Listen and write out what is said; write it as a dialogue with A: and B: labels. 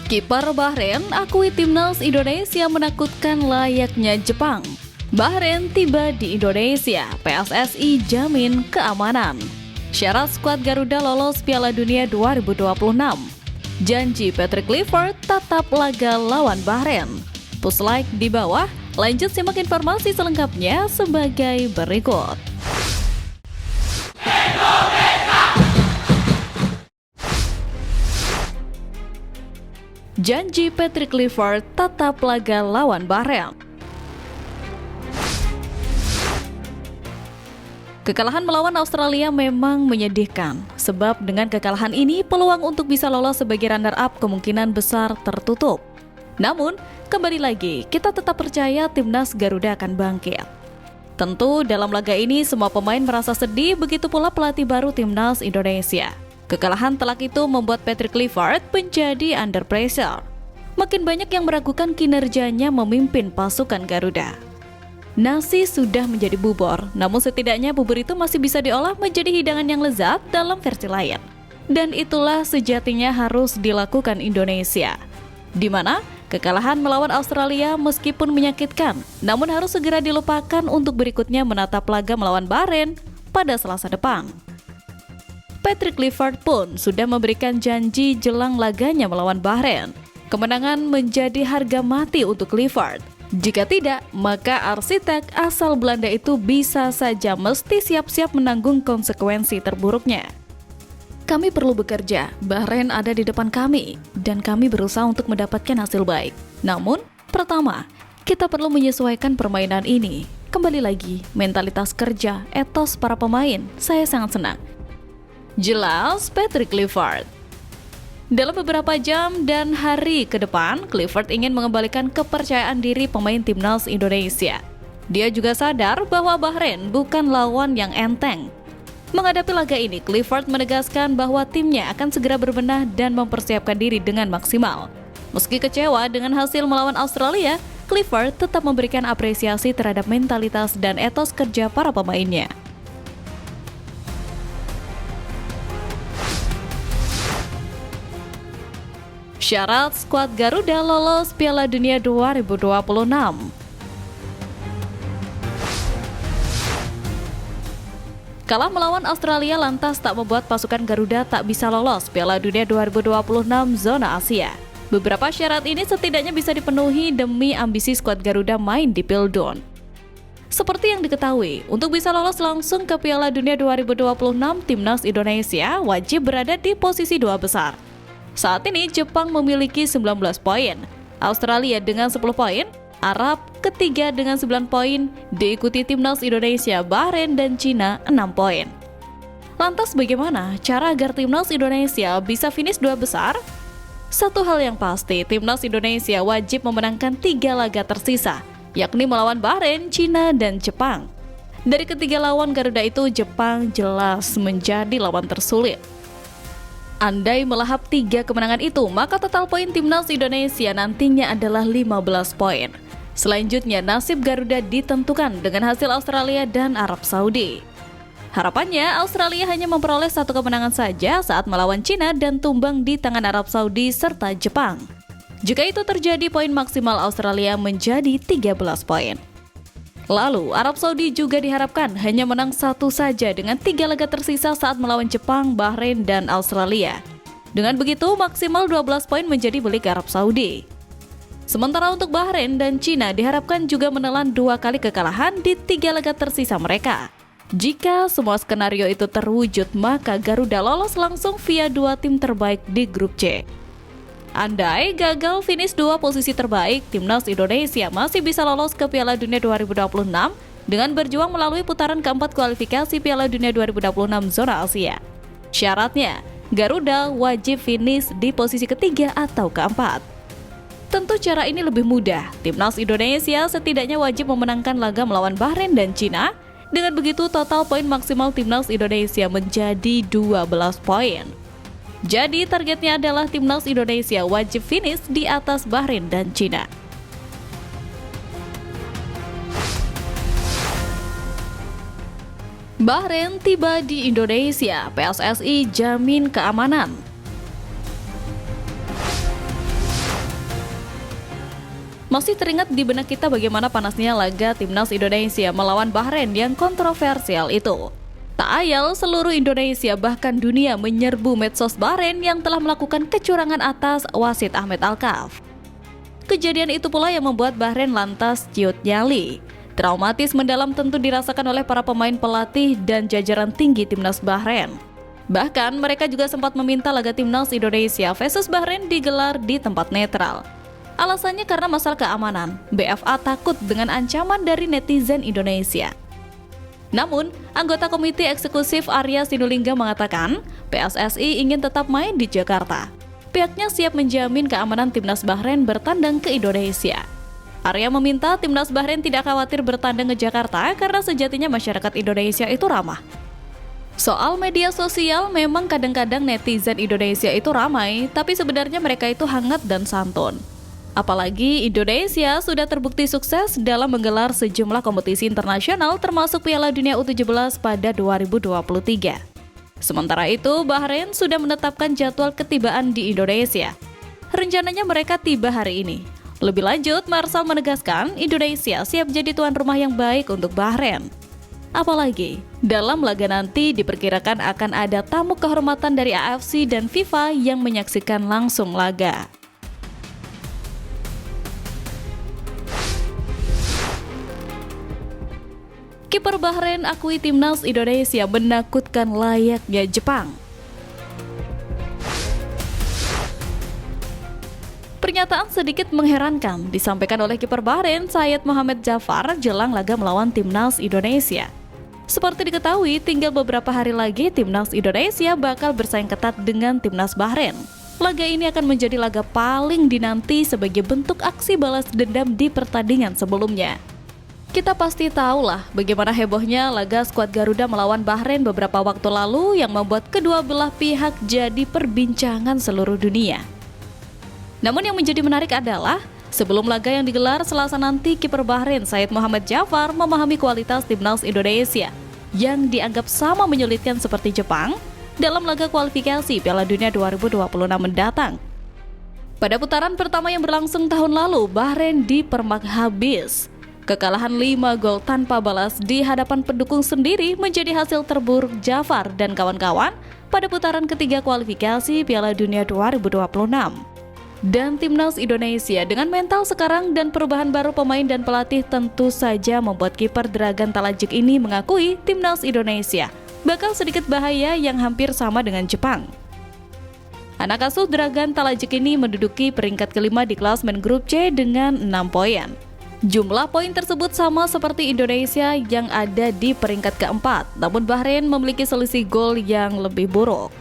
A: Kiper Bahrain akui timnas Indonesia menakutkan layaknya Jepang. Bahrain tiba di Indonesia, PSSI jamin keamanan. Syarat skuad Garuda lolos Piala Dunia 2026. Janji Patrick Kluivert tatap laga lawan Bahrain. Push like di bawah, lanjut simak informasi selengkapnya sebagai berikut. Janji Patrick Kluivert tatap laga lawan Bahrain. Kekalahan melawan Australia memang menyedihkan, sebab dengan kekalahan ini peluang untuk bisa lolos sebagai runner-up kemungkinan besar tertutup. Namun, kembali lagi, kita tetap percaya timnas Garuda akan bangkit. Tentu dalam laga ini semua pemain merasa sedih, begitu pula pelatih baru timnas Indonesia. Kekalahan telak itu membuat Patrick Kluivert menjadi under pressure. Makin banyak yang meragukan kinerjanya memimpin pasukan Garuda. Nasi sudah menjadi bubur, namun setidaknya bubur itu masih bisa diolah menjadi hidangan yang lezat dalam versi lain. Dan itulah sejatinya harus dilakukan Indonesia. Di mana kekalahan melawan Australia meskipun menyakitkan, namun harus segera dilupakan untuk berikutnya menatap laga melawan Bahrain pada Selasa depan. Patrick Kluivert pun sudah memberikan janji jelang laganya melawan Bahrain. Kemenangan menjadi harga mati untuk Kluivert. Jika tidak, maka arsitek asal Belanda itu bisa saja mesti siap-siap menanggung konsekuensi terburuknya. Kami perlu bekerja, Bahrain ada di depan kami, dan kami berusaha untuk mendapatkan hasil baik. Namun, pertama, kita perlu menyesuaikan permainan ini. Kembali lagi, mentalitas kerja, etos para pemain, saya sangat senang. Jelas Patrick Kluivert. Dalam beberapa jam dan hari ke depan, Kluivert ingin mengembalikan kepercayaan diri pemain timnas Indonesia. Dia juga sadar bahwa Bahrain bukan lawan yang enteng. Menghadapi laga ini, Kluivert menegaskan bahwa timnya akan segera berbenah dan mempersiapkan diri dengan maksimal. Meski kecewa dengan hasil melawan Australia, Kluivert tetap memberikan apresiasi terhadap mentalitas dan etos kerja para pemainnya. Syarat skuad Garuda lolos Piala Dunia 2026. Kalah melawan Australia lantas tak membuat pasukan Garuda tak bisa lolos Piala Dunia 2026 zona Asia. Beberapa syarat ini setidaknya bisa dipenuhi demi ambisi skuad Garuda main di Pildun. Seperti yang diketahui, untuk bisa lolos langsung ke Piala Dunia 2026, timnas Indonesia wajib berada di posisi 2 besar. Saat ini Jepang memiliki 19 poin, Australia dengan 10 poin, Arab ketiga dengan 9 poin, diikuti timnas Indonesia, Bahrain dan Cina 6 poin. Lantas bagaimana cara agar timnas Indonesia bisa finish 2 besar? Satu hal yang pasti, timnas Indonesia wajib memenangkan 3 laga tersisa, yakni melawan Bahrain, Cina dan Jepang. Dari ketiga lawan Garuda itu, Jepang jelas menjadi lawan tersulit. Andai melahap 3 kemenangan itu, maka total poin timnas Indonesia nantinya adalah 15 poin. Selanjutnya, nasib Garuda ditentukan dengan hasil Australia dan Arab Saudi. Harapannya, Australia hanya memperoleh 1 kemenangan saja saat melawan Cina dan tumbang di tangan Arab Saudi serta Jepang. Jika itu terjadi, poin maksimal Australia menjadi 13 poin. Lalu, Arab Saudi juga diharapkan hanya menang 1 saja dengan 3 laga tersisa saat melawan Jepang, Bahrain, dan Australia. Dengan begitu, maksimal 12 poin menjadi milik Arab Saudi. Sementara untuk Bahrain dan Cina diharapkan juga menelan 2 kali kekalahan di 3 laga tersisa mereka. Jika semua skenario itu terwujud, maka Garuda lolos langsung via 2 tim terbaik di grup C. Andai gagal finish 2 posisi terbaik, timnas Indonesia masih bisa lolos ke Piala Dunia 2026 dengan berjuang melalui putaran keempat kualifikasi Piala Dunia 2026 zona Asia. Syaratnya, Garuda wajib finish di posisi ketiga atau keempat. Tentu cara ini lebih mudah. Timnas Indonesia setidaknya wajib memenangkan laga melawan Bahrain dan Cina. Dengan begitu, total poin maksimal timnas Indonesia menjadi 12 poin. Jadi targetnya adalah timnas Indonesia wajib finish di atas Bahrain dan Cina. Bahrain tiba di Indonesia, PSSI jamin keamanan. Masih teringat di benak kita bagaimana panasnya laga timnas Indonesia melawan Bahrain yang kontroversial itu. Tak ayal seluruh Indonesia bahkan dunia menyerbu medsos Bahrain yang telah melakukan kecurangan atas wasit Ahmed Alkaf. Kejadian itu pula yang membuat Bahrain lantas ciut nyali. Traumatis mendalam tentu dirasakan oleh para pemain, pelatih, dan jajaran tinggi timnas Bahrain. Bahkan mereka juga sempat meminta laga timnas Indonesia versus Bahrain digelar di tempat netral. Alasannya karena masalah keamanan, BFA takut dengan ancaman dari netizen Indonesia. Namun, anggota Komite Eksekutif Arya Sinulinga mengatakan, PSSI ingin tetap main di Jakarta. Pihaknya siap menjamin keamanan timnas Bahrain bertandang ke Indonesia. Arya meminta timnas Bahrain tidak khawatir bertandang ke Jakarta karena sejatinya masyarakat Indonesia itu ramah. Soal media sosial, memang kadang-kadang netizen Indonesia itu ramai, tapi sebenarnya mereka itu hangat dan santun. Apalagi Indonesia sudah terbukti sukses dalam menggelar sejumlah kompetisi internasional termasuk Piala Dunia U17 pada 2023. Sementara itu, Bahrain sudah menetapkan jadwal ketibaan di Indonesia. Rencananya mereka tiba hari ini. Lebih lanjut, Marshal menegaskan Indonesia siap jadi tuan rumah yang baik untuk Bahrain. Apalagi, dalam laga nanti diperkirakan akan ada tamu kehormatan dari AFC dan FIFA yang menyaksikan langsung laga. Kiper Bahrain akui timnas Indonesia menakutkan layaknya Jepang. Pernyataan sedikit mengherankan disampaikan oleh kiper Bahrain Syed Mohamed Jafar jelang laga melawan timnas Indonesia. Seperti diketahui, tinggal beberapa hari lagi timnas Indonesia bakal bersaing ketat dengan timnas Bahrain. Laga ini akan menjadi laga paling dinanti sebagai bentuk aksi balas dendam di pertandingan sebelumnya. Kita pasti tahulah bagaimana hebohnya laga skuad Garuda melawan Bahrain beberapa waktu lalu yang membuat kedua belah pihak jadi perbincangan seluruh dunia. Namun yang menjadi menarik adalah sebelum laga yang digelar Selasa nanti, kiper Bahrain Syed Mohamed Jafar memahami kualitas timnas Indonesia yang dianggap sama menyulitkan seperti Jepang dalam laga kualifikasi Piala Dunia 2026 mendatang. Pada putaran pertama yang berlangsung tahun lalu, Bahrain dipermak habis. Kekalahan 5 gol tanpa balas di hadapan pendukung sendiri menjadi hasil terburuk Jafar dan kawan-kawan pada putaran ketiga kualifikasi Piala Dunia 2026. Dan timnas Indonesia dengan mental sekarang dan perubahan baru pemain dan pelatih tentu saja membuat kiper Dragan Talajik ini mengakui timnas Indonesia bakal sedikit bahaya yang hampir sama dengan Jepang. Anak asuh Dragan Talajik ini menduduki peringkat kelima di klasemen grup C dengan 6 poin. Jumlah poin tersebut sama seperti Indonesia yang ada di peringkat keempat, namun Bahrain memiliki selisih gol yang lebih buruk.